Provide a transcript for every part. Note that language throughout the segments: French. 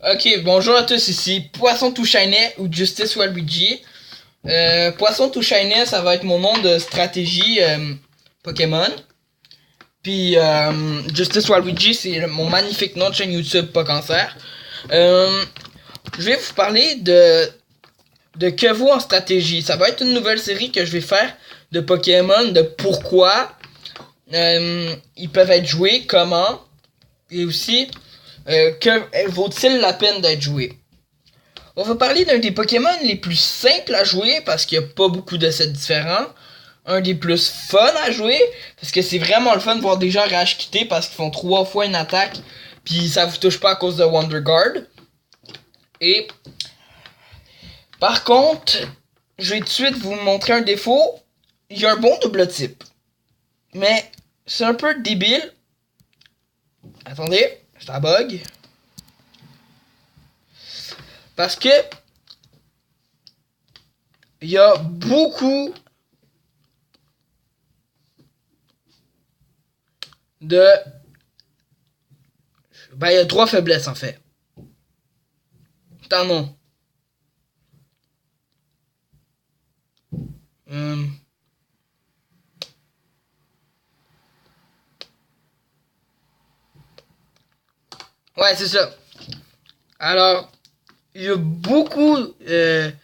Ok, bonjour à tous, ici Poisson tout shiny ou Justice Waluigi. Poisson tout shiny, ça va être mon nom de stratégie Pokémon. Puis Justice Waluigi, c'est mon magnifique nom de chaîne YouTube pas cancer. Je vais vous parler de que vaut en stratégie. Ça va être une nouvelle série que je vais faire de Pokémon, de pourquoi ils peuvent être joués, comment, et aussi que vaut-il la peine d'être joué. On va parler d'un des Pokémon les plus simples à jouer parce qu'il n'y a pas beaucoup de sets différents. Un des plus fun à jouer parce que c'est vraiment le fun de voir des gens rage quitter parce qu'ils font 3 fois une attaque puis ça vous touche pas à cause de Wonder Guard. Et par contre, je vais tout de suite vous montrer un défaut. Il y a un bon double type. Mais c'est un peu débile. Attendez, ça bug. Parce que il y a beaucoup de... Ben, il y a 3 faiblesses en fait. Attends, non. Ouais, c'est ça. Alors, il y a beaucoup de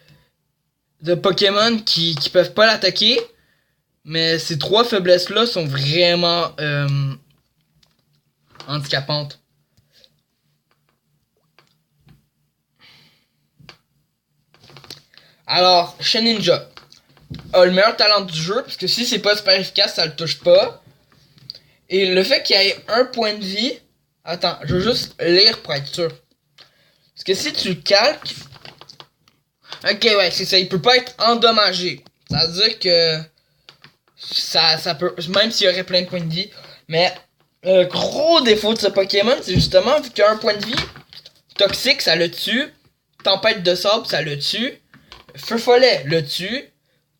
Pokémon qui peuvent pas l'attaquer. Mais ces 3 faiblesses-là sont vraiment handicapantes. Alors, Shedinja a le meilleur talent du jeu, parce que si c'est pas super efficace, ça le touche pas. Et le fait qu'il y ait un point de vie... Attends, je veux juste lire pour être sûr. Parce que si tu le calques... Ok, ouais, c'est ça, il peut pas être endommagé. Ça veut dire que... Ça peut... Même s'il y aurait plein de points de vie. Mais le gros défaut de ce Pokémon, c'est justement, vu qu'il a un point de vie, toxique, ça le tue. Tempête de sable, ça le tue. Feu follet, le tue.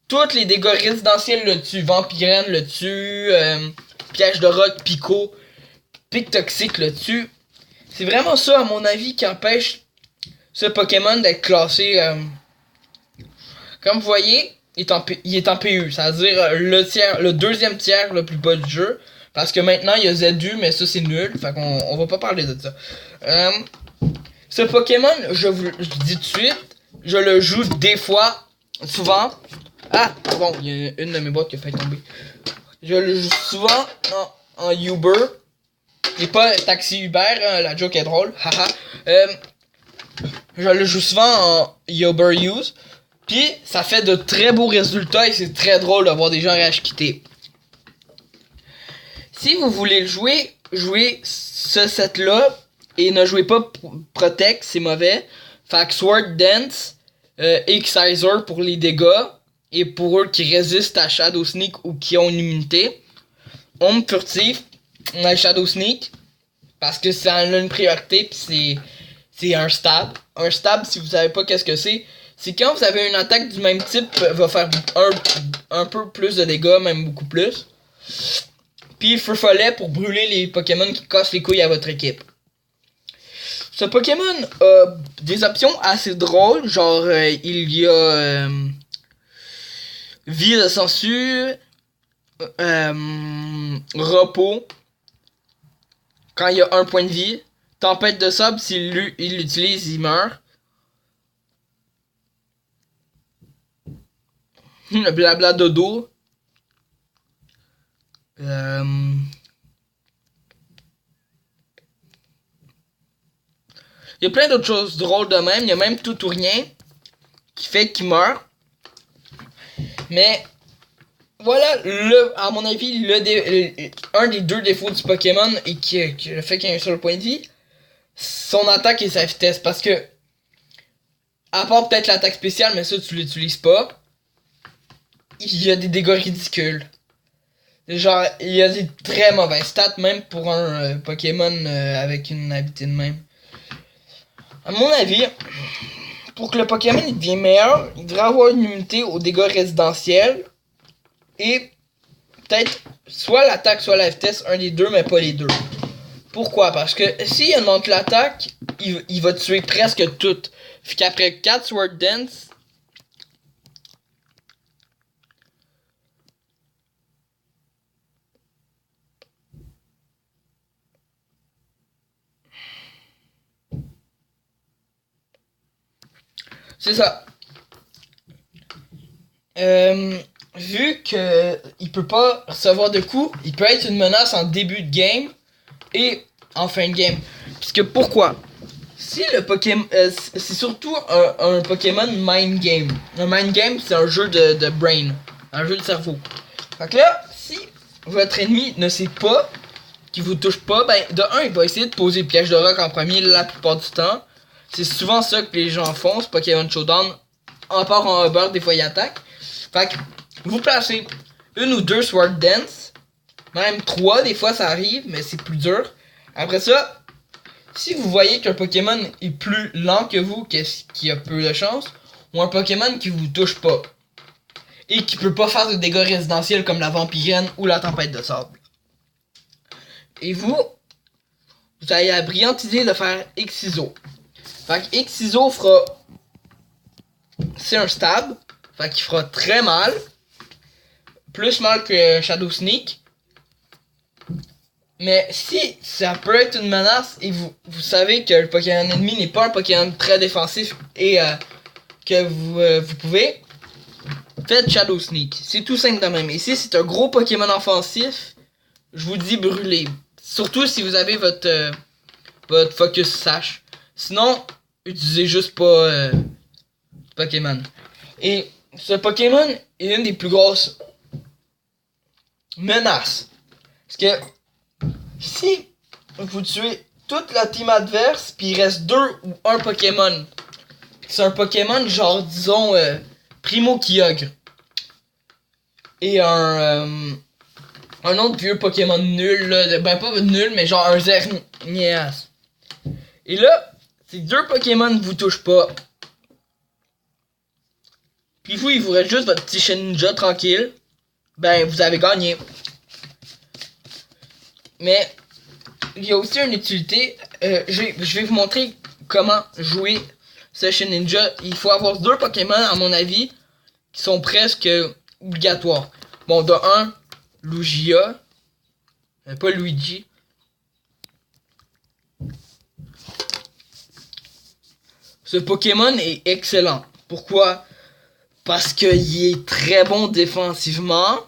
Toutes les dégâts résidentiels le tuent. Vampirène le tue. Piège de roc, Pico. Pic toxique le tue. C'est vraiment ça, à mon avis, qui empêche ce Pokémon d'être classé. Comme vous voyez, il est en PU. Ça veut dire le deuxième tiers le plus bas du jeu. Parce que maintenant, il y a ZU, mais ça, c'est nul. Fait qu'on on va pas parler de ça. Ce Pokémon, je dis tout de suite, je le joue des fois, souvent. Ah, bon, il y a une de mes boîtes qui a fait tomber. Je le joue souvent en Uber. Et pas Taxi Uber, hein, la joke est drôle. Haha. Je le joue souvent en Uber Use. Puis, ça fait de très beaux résultats et c'est très drôle de voir des gens rage quitter. Si vous voulez le jouer, jouez ce set-là et ne jouez pas Protect, c'est mauvais. Fait Sword Dance, Excisor pour les dégâts et pour eux qui résistent à Shadow Sneak ou qui ont une immunité. Ombre Furtif, on a Shadow Sneak parce que ça a une priorité puis c'est un stab. Un stab, si vous savez pas qu'est-ce que c'est quand vous avez une attaque du même type, va faire un peu plus de dégâts, même beaucoup plus. Puis Feu Follet pour brûler les Pokémon qui cassent les couilles à votre équipe. Ce Pokémon a des options assez drôles, genre il y a vie de censure, repos, quand il y a un point de vie, tempête de sable, s'il l'utilise, il meurt. Le blabla dodo. Il y a plein d'autres choses drôles de même. Il y a même tout ou rien qui fait qu'il meurt. Mais voilà, à mon avis, un des 2 défauts du Pokémon et qui le fait qu'il y ait un seul point de vie, son attaque et sa vitesse. Parce que, à part peut-être l'attaque spéciale, mais ça tu l'utilises pas, il y a des dégâts ridicules. Genre, il y a des très mauvais stats, même pour un Pokémon avec une habilité de même. À mon avis, pour que le Pokémon il devienne meilleur, il devrait avoir une immunité aux dégâts résidentiels. Et peut-être soit l'attaque, soit la vitesse, un des deux, mais pas les deux. Pourquoi? Parce que s'il y a une autre l'attaque, il va tuer presque tout. Fait qu'après 4 Sword Dance, c'est ça. Vu que il peut pas recevoir de coups, il peut être une menace en début de game et en fin de game. Puisque pourquoi? Si le Pokémon, c'est surtout un Pokémon mind game. Un mind game, c'est un jeu de brain, un jeu de cerveau. Fait que là, si votre ennemi ne sait pas qu'il vous touche pas, ben de un, il va essayer de poser le piège de rock en premier la plupart du temps. C'est souvent ça que les gens font, c'est Pokémon Showdown. En part en Uber, des fois il attaque. Fait que vous placez une ou deux Sword Dance, même 3 des fois ça arrive, mais c'est plus dur. Après ça, si vous voyez qu'un Pokémon est plus lent que vous, qui a peu de chance, ou un Pokémon qui vous touche pas, et qui peut pas faire de dégâts résidentiels comme la Vampirène ou la Tempête de Sable. Et vous avez la brillante idée de faire X-ISO. Fait que X-ISO fera... C'est un stab, fait qu'il fera très mal. Plus mal que Shadow Sneak. Mais si ça peut être une menace et vous savez que le Pokémon ennemi n'est pas un Pokémon très défensif et que vous pouvez, faites Shadow Sneak. C'est tout simple de même. Et si c'est un gros Pokémon offensif, je vous dis brûlez. Surtout si vous avez votre Focus Sash. Sinon, utilisez juste pas Pokémon. Et ce Pokémon est une des plus grosses menaces. Parce que si vous tuez toute la team adverse, puis il reste 2 ou 1 Pokémon, c'est un Pokémon genre, disons, Primo Kyogre. Et un autre vieux Pokémon nul, là, ben pas nul, mais genre un Xerneas. Et là, ces 2 Pokémon ne vous touchent pas. Puis vous, il vous reste juste votre petit Ninja tranquille. Ben, vous avez gagné. Mais, il y a aussi une utilité. Je vais vous montrer comment jouer ce Ninja. Il faut avoir 2 Pokémon, à mon avis, qui sont presque obligatoires. Bon, de 1, Lugia. Pas Luigi. Ce Pokémon est excellent. Pourquoi? Parce qu'il est très bon défensivement.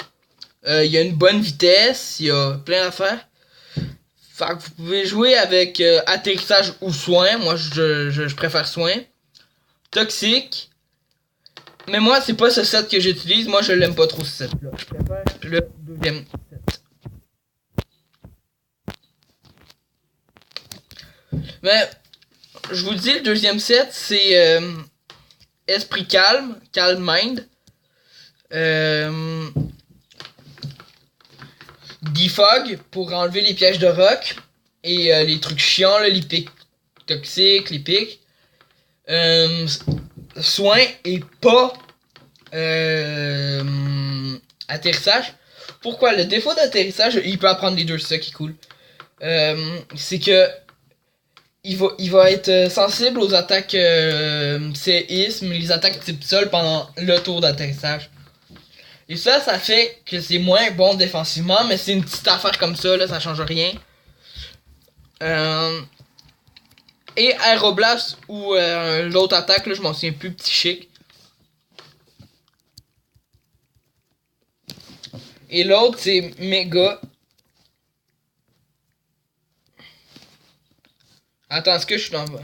Il a une bonne vitesse. Il a plein d'affaires. Fait que vous pouvez jouer avec atterrissage ou soin. Moi, je préfère soin. Toxique. Mais moi, c'est pas ce set que j'utilise. Moi, je l'aime pas trop ce set-là. Je préfère le deuxième set. Mais, je vous dis, le deuxième set, c'est Esprit Calme, Calm Mind. Defog pour enlever les pièges de rock. Et les trucs chiants, là, les pics toxiques, les pics. Soin et pas atterrissage. Pourquoi? Le défaut d'atterrissage, il peut apprendre les deux, c'est ça qui est cool. C'est que il va être sensible aux attaques séisme, les attaques type sol pendant le tour d'atterrissage. Et ça fait que c'est moins bon défensivement, mais c'est une petite affaire comme ça, là, ça change rien. Et Aeroblast ou l'autre attaque, là, je m'en souviens plus, petit chic. Et l'autre, c'est Méga. Attends, est-ce que je suis dans le bas?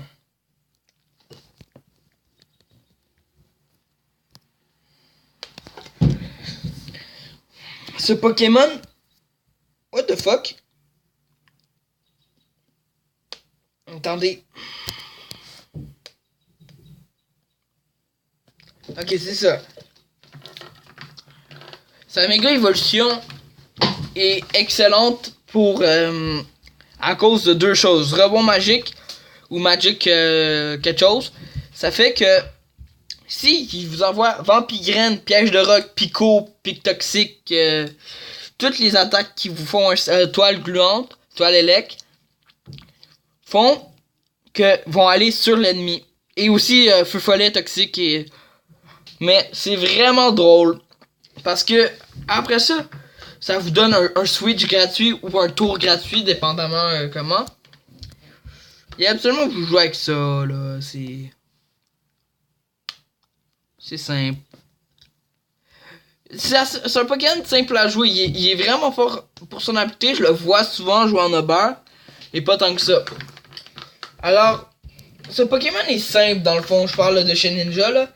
Ce Pokémon... What the fuck? Attendez. Ok, c'est ça. Sa méga évolution est excellente pour... à cause de 2 choses. Rebond magique ou magic quelque chose. Ça fait que si il vous envoie Vampirène, piège de roc, pico, pic toxique, toutes les attaques qui vous font toile gluante, toile élec, vont aller sur l'ennemi. Et aussi feu follet toxique mais c'est vraiment drôle. Parce que après ça, ça vous donne un switch gratuit ou un tour gratuit, dépendamment comment. Il y a absolument que vous jouez avec ça, là. C'est simple. C'est un Pokémon simple à jouer. Il est vraiment fort pour son habilité. Je le vois souvent jouer en Uber. Et pas tant que ça. Alors, ce Pokémon est simple dans le fond. Je parle de chez Ninja là.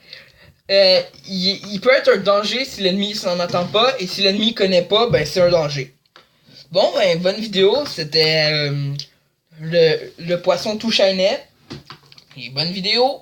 Il peut être un danger si l'ennemi s'en attend pas. Et si l'ennemi connaît pas, ben c'est un danger. Bon, ben bonne vidéo. C'était le poisson tout shinet. Et bonne vidéo.